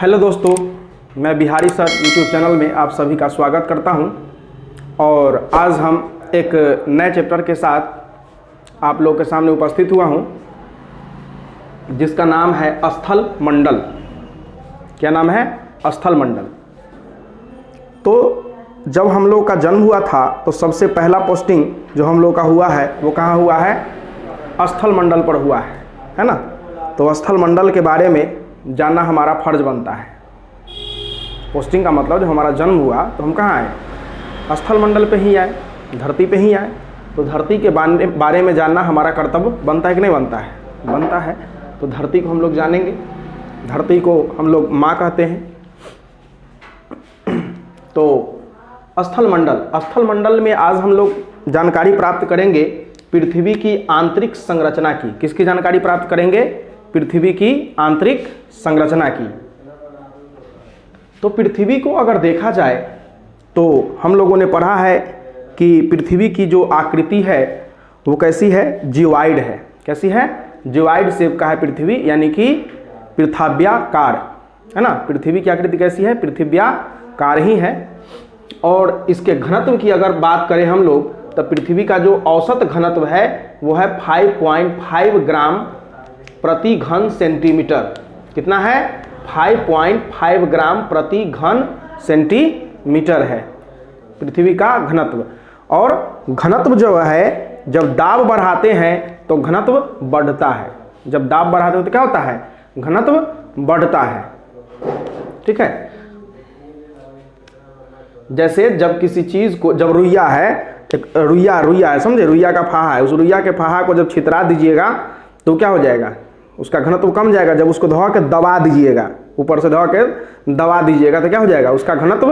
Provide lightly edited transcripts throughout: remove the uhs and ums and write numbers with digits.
Hello दोस्तों, मैं Bihari sir YouTube channel में आप सभी का स्वागत करता हूं। और आज हम एक नए चैप्टर के साथ आप लोगों के सामने उपस्थित हुआ हूं, जिसका नाम है स्थल मंडल। क्या नाम है? स्थल मंडल। तो जब हम लोग का जन्म हुआ था तो सबसे पहला पोस्टिंग जो हम लोग का हुआ है वो कहाँ हुआ है? स्थल मंडल पर हुआ है ना। तो स्थल मंडल के बारे में जानना हमारा फर्ज बनता है। पोस्टिंग का मतलब जब हमारा जन्म हुआ तो हम कहाँ आए? स्थल मंडल पे ही आए, धरती पे ही आए। तो धरती के बारे में जानना हमारा कर्तव्य बनता है कि नहीं बनता है? बनता है। तो धरती को हम लोग जानेंगे। धरती को हम लोग माँ कहते हैं। तो स्थल मंडल में आज हम लोग जानकारी प्राप्त करेंगे पृथ्वी की आंतरिक संरचना की। किसकी जानकारी प्राप्त करेंगे? पृथ्वी की आंतरिक संरचना की। तो पृथ्वी को अगर देखा जाए तो हम लोगों ने पढ़ा है कि पृथ्वी की जो आकृति है वो कैसी है? जियोइड है। कैसी है? जियोइड शेप का है पृथ्वी, यानी कि पृथ्व्याकार है ना। पृथ्वी की आकृति कैसी है? पृथ्व्याकार ही है। और इसके घनत्व की अगर बात करें हम लोग तो पृथ्वी का जो औसत घनत्व है वो है 5.5 ग्राम प्रति घन सेंटीमीटर। कितना है? 5.5 ग्राम प्रति घन सेंटीमीटर है पृथ्वी का घनत्व। और घनत्व जो है, जब दाब बढ़ाते हैं तो घनत्व बढ़ता है। जब दाब बढ़ाते हैं तो क्या होता है? घनत्व बढ़ता है। ठीक है। जैसे जब किसी चीज को, जब रुइया है, एक रुइया है, समझे? रुइया का फाहा है। उस रुइया के फाहा को जब छितरा दीजिएगा तो क्या हो जाएगा? उसका घनत्व कम जाएगा। जब उसको धो के दबा दीजिएगा, ऊपर से धो के दबा दीजिएगा तो क्या हो जाएगा? उसका घनत्व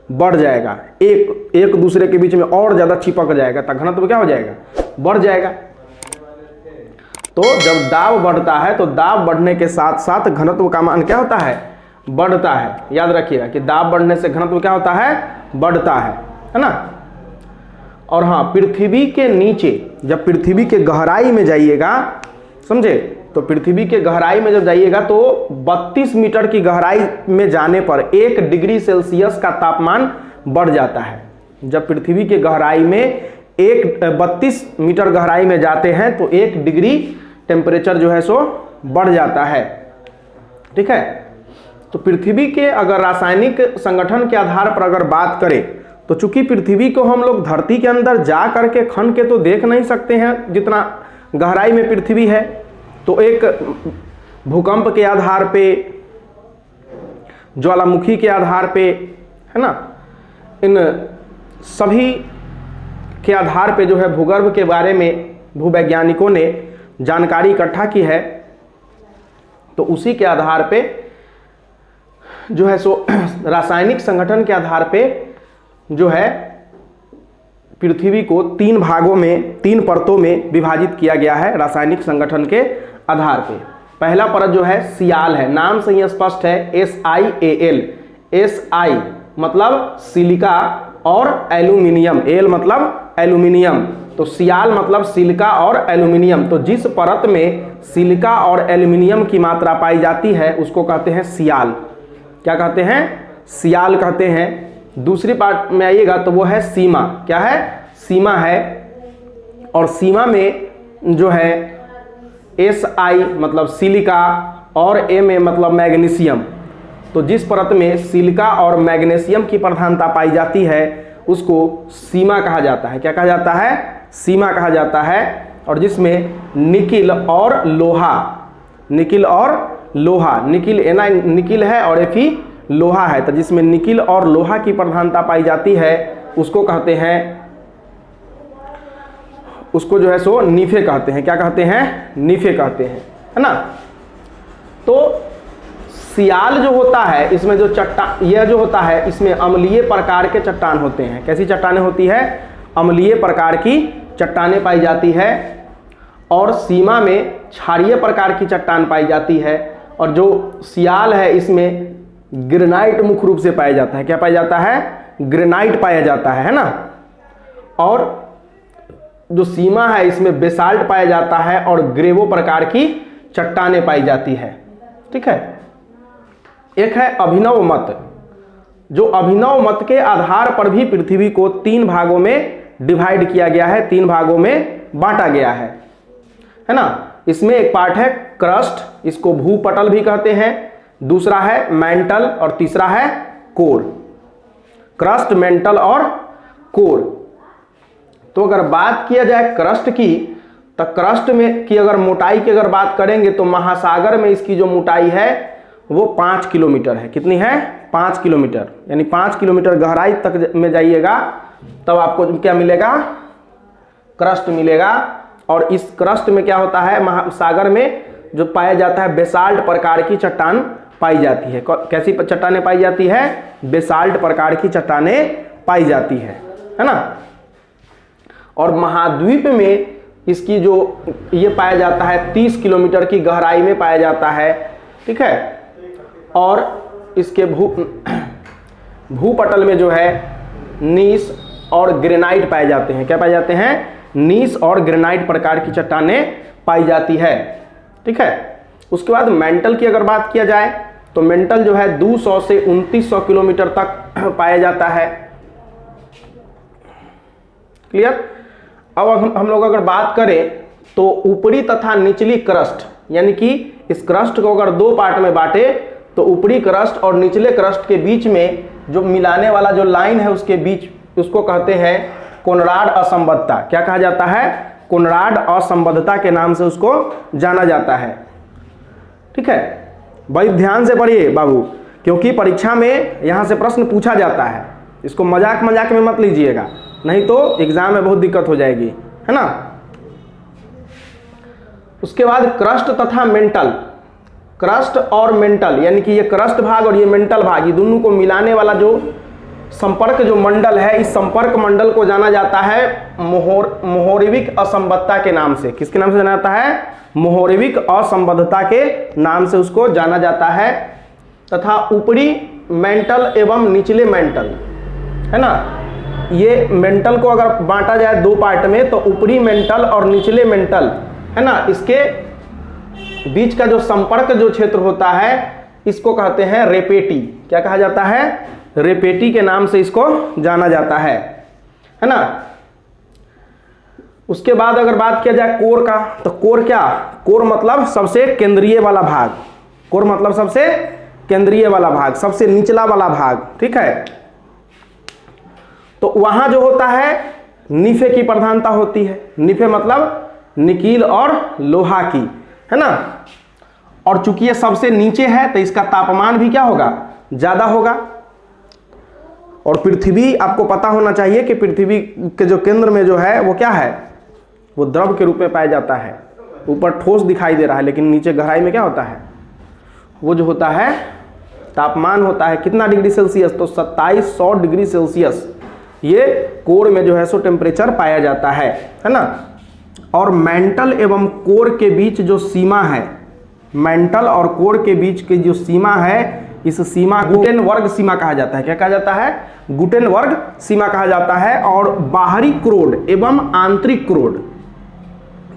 बढ़ जाएगा। एक दूसरे के बीच में और ज़्यादा चिपक जाएगा तो घनत्व क्या हो जाएगा? बढ़ जाएगा। तो जब दाब बढ़ता है तो दाब बढ़ने के साथ साथ घनत्व का मान क्या होता है? बढ़ता है। याद रखिएगा कि दाब बढ़ने से घनत्व क्या होता है? बढ़ता है ना। और हाँ, पृथ्वी के नीचे, जब पृथ्वी के गहराई में जाइएगा, समझे? तो पृथ्वी के गहराई में जब जाइएगा तो 32 मीटर की गहराई में जाने पर 1 डिग्री सेल्सियस का तापमान बढ़ जाता है। जब पृथ्वी के गहराई में 32 मीटर गहराई में जाते हैं तो 1 डिग्री टेम्परेचर जो है सो बढ़ जाता है। ठीक है। तो पृथ्वी के अगर रासायनिक संगठन के आधार पर अगर बात करें तो चूंकि पृथ्वी को हम लोग धरती के अंदर जा करके खन के तो देख नहीं सकते हैं जितना गहराई में पृथ्वी है, तो एक भूकंप के आधार पे, ज्वालामुखी के आधार पे, है ना, इन सभी के आधार पे जो है भूगर्भ के बारे में भूवैज्ञानिकों ने जानकारी इकट्ठा की है। तो उसी के आधार पे जो है सो रासायनिक संगठन के आधार पे जो है पृथ्वी को 3 भागों में, 3 परतों में विभाजित किया गया है रासायनिक संगठन के आधार पे। पहला परत जो है सियाल है। नाम से ही स्पष्ट है, SiAl। Si मतलब सिलिका और एल्यूमिनियम। एल मतलब एल्यूमिनियम। तो सियाल मतलब सिलिका और एल्यूमिनियम। तो जिस परत में सिलिका और एल्यूमिनियम की मात्रा पाई जाती है उसको कहते हैं सियाल। क्या कहते हैं? सियाल कहते हैं। दूसरी पार्ट में आइएगा तो वो है सीमा। क्या है? सीमा है। और सीमा में जो है Si मतलब सिलिका और Ma मतलब मैग्नीशियम। तो जिस परत में सिलिका और मैग्नीशियम की प्रधानता पाई जाती है उसको सीमा कहा जाता है। क्या कहा जाता है? सीमा कहा जाता है। और जिसमें निकिल और लोहा, निकिल है और Fe लोहा है। तो जिसमें निकिल और लोहा की प्रधानता पाई जाती है उसको कहते हैं, उसको जो है सो नीफे कहते हैं। क्या कहते हैं? नीफे कहते हैं, है ना। तो सियाल जो होता है, इसमें जो चट्टान, यह जो होता है इसमें अम्लीय प्रकार के चट्टान होते हैं। कैसी चट्टानें होती है? अम्लीय प्रकार की चट्टानें पाई जाती है। और सीमा में क्षारीय प्रकार की चट्टान पाई जाती है। और जो सियाल है इसमें ग्रेनाइट मुख्य रूप से पाया जाता है। क्या पाया जाता है? ग्रेनाइट पाया जाता है ना। और जो सीमा है इसमें बेसाल्ट पाया जाता है और ग्रेवो प्रकार की चट्टानें पाई जाती है। ठीक है। एक है अभिनव मत। जो अभिनव मत के आधार पर भी पृथ्वी को 3 भागों में डिवाइड किया गया है, 3 भागों में बांटा गया है ना। इसमें एक पार्ट है क्रस्ट, इसको भूपटल भी कहते हैं, दूसरा है मेंटल और तीसरा है कोर। क्रस्ट, मेंटल और कोर। तो अगर बात किया जाए क्रस्ट की, तो क्रस्ट में की अगर मोटाई की अगर बात करेंगे तो महासागर में इसकी जो मोटाई है वो 5 किलोमीटर है। कितनी है? 5 किलोमीटर। यानी 5 किलोमीटर गहराई तक में जाइएगा तब आपको क्या मिलेगा? क्रस्ट मिलेगा। और इस क्रस्ट में क्या होता है, महासागर में जो पाया जाता है बेसाल्ट प्रकार की चट्टान पाई जाती है। कैसी चट्टानें पाई जाती है? बेसाल्ट प्रकार की चट्टानें पाई जाती है ना। और महाद्वीप में इसकी जो ये पाया जाता है 30 किलोमीटर की गहराई में पाया जाता है, ठीक है। और इसके भूपटल में जो है नीस और ग्रेनाइट पाए जाते हैं। क्या पाए जाते हैं? नीस और ग्रेनाइट प्रकार की चट्टानें पाई जाती है, ठीक है। उसके बाद मेंटल की अगर बात किया जाए तो मेंटल जो है 200 से 2900 किलोमीटर तक पाया जाता है। क्लियर? अब हम लोग अगर बात करें तो ऊपरी तथा निचली क्रस्ट, यानी कि इस क्रस्ट को अगर 2 पार्ट में बांटे तो ऊपरी क्रस्ट और निचले क्रस्ट के बीच में जो मिलाने वाला जो लाइन है उसके बीच, उसको कहते हैं कोनराड असंबद्धता। क्या कहा जाता है? कोनराड असंबद्धता के नाम से उसको जाना जाता है, ठीक है। भाई ध्यान से पढ़िए बाबू, क्योंकि परीक्षा में यहां से प्रश्न पूछा जाता है। इसको मजाक मजाक में मत लीजिएगा, नहीं तो एग्जाम में बहुत दिक्कत हो जाएगी, है ना। उसके बाद क्रस्ट तथा मेंटल। क्रस्ट और मेंटल, यानी कि ये क्रस्ट भाग और ये मेंटल भाग, ये दोनों को मिलाने वाला जो संपर्क जो मंडल है, इस संपर्क मंडल को जाना जाता है मोहोरीविक असंबद्धता के नाम से। किसके नाम से जाना जाता है? मोहोरीविक असंबद्धता के नाम से उसको जाना जाता है। तथा ऊपरी मेंटल एवं निचले मेंटल, है ना। ये मेंटल को अगर बांटा जाए 2 पार्ट में तो ऊपरी मेंटल और निचले मेंटल, है ना, इसके बीच का जो संपर्क जो क्षेत्र होता है इसको कहते हैं रेपेटी। क्या कहा जाता है? रेपेटी के नाम से इसको जाना जाता है ना। उसके बाद अगर बात किया जाए कोर का, तो कोर क्या? कोर मतलब सबसे केंद्रीय वाला भाग। कोर मतलब सबसे केंद्रीय वाला भाग, सबसे निचला वाला भाग, ठीक है। तो वहां जो होता है निफे की प्रधानता होती है। निफे मतलब निकील और लोहा की, है ना। और चूंकि ये सबसे नीचे है तो इसका तापमान भी क्या होगा? ज्यादा होगा। और पृथ्वी, आपको पता होना चाहिए कि पृथ्वी के जो केंद्र में जो है वो क्या है? वो द्रव के रूप में पाया जाता है। ऊपर ठोस दिखाई दे रहा है लेकिन नीचे गहराई में क्या होता है? वो जो होता है तापमान होता है कितना डिग्री सेल्सियस? तो 2700 डिग्री सेल्सियस ये कोर में जो है सो टेम्परेचर पाया जाता है ना। और मेंटल एवं कोर के बीच जो सीमा है, मेंटल और कोर के बीच की जो सीमा है, इस सीमा गुटेनबर्ग सीमा कहा जाता है। क्या कहा जाता है? गुटेनबर्ग सीमा कहा जाता है। और बाहरी क्रोड एवं आंतरिक क्रोड,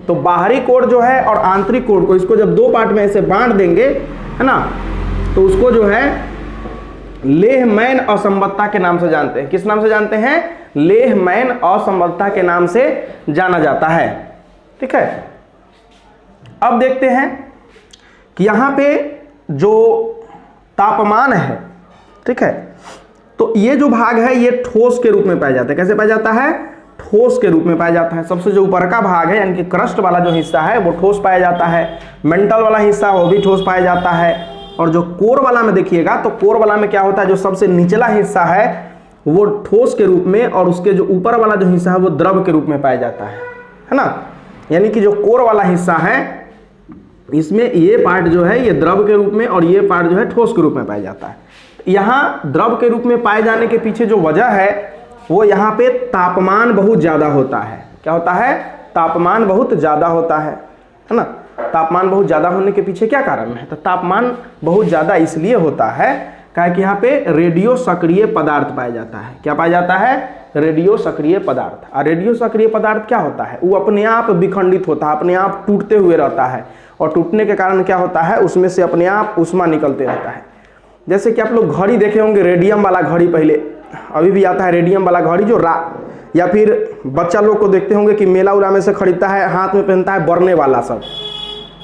तो बाहरी कोर जो है और आंतरिक कोर को, इसको जब 2 पार्ट में ऐसे बांट देंगे, है ना, तो उसको जो है लेह-मैन असंबद्धता के नाम से जानते हैं। किस नाम से जानते हैं? लेह-मैन असंबद्धता के नाम से जाना जाता है, ठीक है। अब देखते हैं कि यहां पे जो तापमान है, ठीक है, तो ये जो भाग है ये ठोस के रूप में पाया जाता है। कैसे पाया जाता है? ठोस के रूप में पाया जाता है। सबसे जो ऊपर का भाग है यानी कि क्रस्ट वाला जो हिस्सा है वो ठोस पाया जाता है। मेंटल वाला हिस्सा वो भी ठोस पाया जाता है। और जो कोर वाला में देखिएगा तो कोर वाला में क्या होता है? जो सबसे निचला हिस्सा है वो ठोस के रूप में और उसके जो ऊपर वाला जो हिस्सा है वो द्रव के रूप में पाया जाता है ना। यानी कि जो कोर वाला हिस्सा है इसमें ये पार्ट जो है ये द्रव के रूप में और ये पार्ट जो है ठोस के रूप में पाया जाता है। यहाँ द्रव के रूप में पाए जाने के पीछे जो वजह है वो यहाँ पे तापमान बहुत ज़्यादा होता है। क्या होता है? तापमान बहुत ज़्यादा होता है ना। तापमान बहुत ज़्यादा होने के पीछे क्या कारण है? तो तापमान बहुत ज़्यादा इसलिए होता है क्या कि यहाँ पे रेडियो सक्रिय पदार्थ पाया जाता है। क्या पाया जाता है? रेडियो सक्रिय पदार्थ। और रेडियो सक्रिय पदार्थ क्या होता है? वो अपने आप विखंडित होता है, अपने आप टूटते हुए रहता है और टूटने के कारण क्या होता है? उसमें से अपने आप ऊष्मा निकलते रहता है। जैसे कि आप लोग घड़ी देखे होंगे, रेडियम वाला घड़ी, पहले अभी भी आता है रेडियम वाला घड़ी, जो या फिर बच्चा लोग को देखते होंगे कि मेला उला में से खरीदता है, हाथ में पहनता है बढ़ने वाला सब,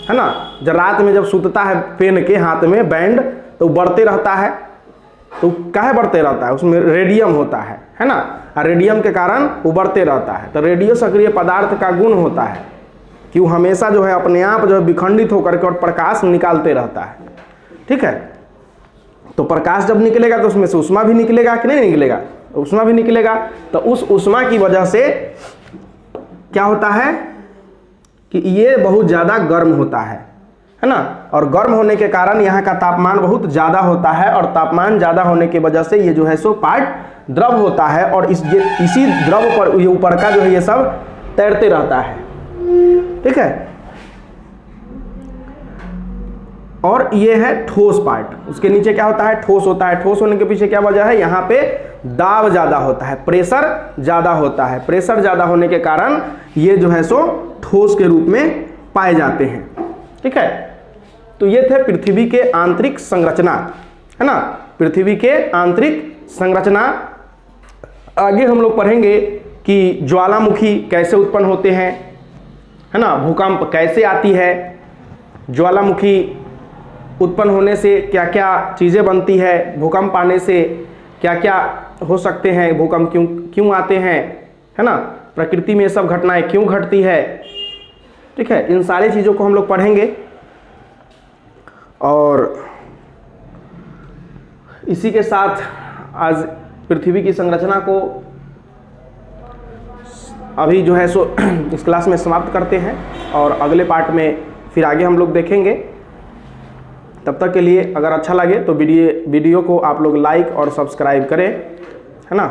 है ना। जब रात में जब सूतता है पहन के हाथ में बैंड, तो बढ़ते रहता है। तो काहे बढ़ते रहता है? उसमें रेडियम होता है ना, और रेडियम के कारण उबरते रहता है। तो रेडियो सक्रिय पदार्थ का गुण होता है कि वो हमेशा जो है अपने आप जो है विखंडित होकर के और प्रकाश निकालते रहता है, ठीक है। तो प्रकाश जब निकलेगा तो उसमें से ऊष्मा भी निकलेगा कि नहीं निकलेगा? ऊष्मा भी निकलेगा। तो उस ऊष्मा की वजह से क्या होता है कि ये बहुत ज़्यादा गर्म होता है ना, और गर्म होने के कारण यहाँ का तापमान बहुत ज़्यादा होता है, और तापमान ज़्यादा होने की वजह से ये जो है सो पार्ट द्रव होता है, और इसी द्रव पर ये ऊपर का जो है ये सब तैरते रहता है, ठीक है। और ये है ठोस पार्ट। उसके नीचे क्या होता है? ठोस होता है। ठोस होने के पीछे क्या वजह है? यहाँ पे दाब ज़्यादा होता है, प्रेशर ज़्यादा होता है। प्रेशर ज़्यादा होने के कारण ये जो है सो ठोस के रूप में पाए जाते हैं, ठीक है। तो ये थे पृथ्वी के आंतरिक संरचना, है ना, पृथ्वी के आंतरिक संरचना। आगे हम लोग पढ़ेंगे कि ज्वालामुखी कैसे उत्पन्न होते हैं, है ना, भूकंप कैसे आती है, ज्वालामुखी उत्पन्न होने से क्या क्या चीज़ें बनती है, भूकंप आने से क्या क्या हो सकते हैं, भूकंप क्यों आते हैं, है ना, प्रकृति में सब घटनाएं क्यों घटती है, ठीक है। इन सारी चीज़ों को हम लोग पढ़ेंगे। और इसी के साथ आज पृथ्वी की संरचना को अभी जो है सो इस क्लास में समाप्त करते हैं, और अगले पार्ट में फिर आगे हम लोग देखेंगे। तब तक के लिए अगर अच्छा लगे तो वीडियो को आप लोग लाइक और सब्सक्राइब करें, है ना,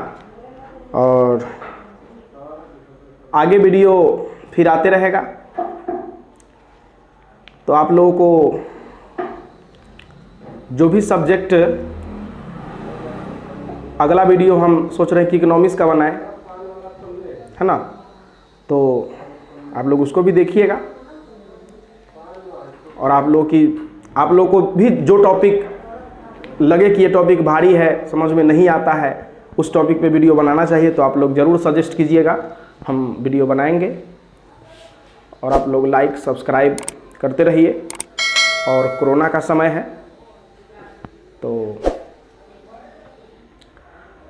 और आगे वीडियो फिर आते रहेगा। तो आप लोगों को जो भी सब्जेक्ट, अगला वीडियो हम सोच रहे हैं कि इकोनॉमिक्स का बनाएं, है ना, तो आप लोग उसको भी देखिएगा। और आप लोग को भी जो टॉपिक लगे कि ये टॉपिक भारी है, समझ में नहीं आता है, उस टॉपिक पे वीडियो बनाना चाहिए, तो आप लोग ज़रूर सजेस्ट कीजिएगा, हम वीडियो बनाएंगे। और आप लोग लाइक सब्सक्राइब करते रहिए। और कोरोना का समय है, तो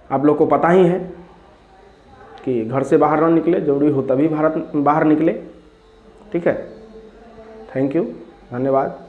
आप लोग को पता ही है कि घर से बाहर ना निकले, जरूरी हो तभी बाहर निकले, ठीक है। थैंक यू, धन्यवाद।